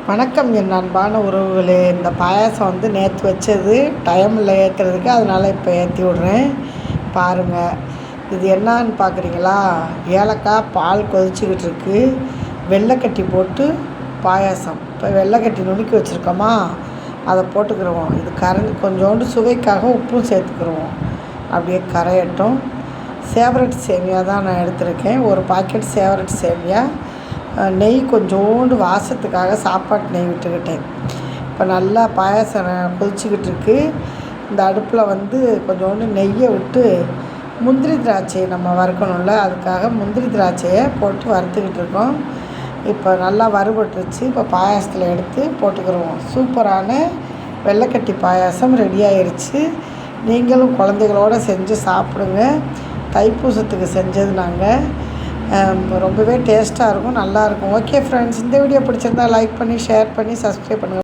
வணக்கம் என் அன்பான உறவுகளே. இந்த பாயாசம் நேற்று வச்சது டைம் இல்லை ஏற்றுறதுக்கு, அதனால் இப்போ ஏற்றி விட்றேன். பாருங்கள், இது என்னான்னு பார்க்குறீங்களா? ஏலக்காய் பால் கொதிச்சுக்கிட்டு இருக்கு. வெள்ளைக்கட்டி போட்டு பாயாசம். இப்போ வெள்ளைக்கட்டி நுணுக்கி வச்சுருக்கோமா, அதை போட்டுக்கிடுவோம். இது கரைஞ்சி கொஞ்சோண்டு சுவைக்காக உப்பும் சேர்த்துக்கிடுவோம். அப்படியே கரையட்டும். சேவரட் சேமியா தான் நான் எடுத்திருக்கேன். ஒரு பாக்கெட் சேவரட் சேமியா. நெய் கொஞ்சோண்டு வாசத்துக்காக சாப்பாட்டு நெய் விட்டுக்கிட்டேன். இப்போ நல்லா பாயாசம் கொதிச்சுக்கிட்டு இருக்கு. இந்த அடுப்பில் கொஞ்சோண்டு நெய்யை விட்டு முந்திரி திராட்சையை நம்ம வறுக்கணும்ல, அதுக்காக முந்திரி திராட்சையை போட்டு வறுத்துக்கிட்டு இருக்கோம். இப்போ நல்லா வறுபட்டுருச்சு. இப்போ பாயாசத்தில் எடுத்து போட்டுக்கிடுவோம். சூப்பரான வெள்ளைக்கட்டி பாயாசம் ரெடி ஆயிடுச்சு. நீங்களும் குழந்தைகளோடு செஞ்சு சாப்பிடுங்க. தைப்பூசத்துக்கு செஞ்சது நாங்கள். ரொம்பவே டேஸ்ட்டாக இருக்கும், நல்லாயிருக்கும். ஓகே ஃப்ரெண்ட்ஸ், இந்த வீடியோ பிடிச்சிருந்தா லைக் பண்ணி, ஷேர் பண்ணி, சப்ஸ்கிரைப் பண்ணுங்கள்.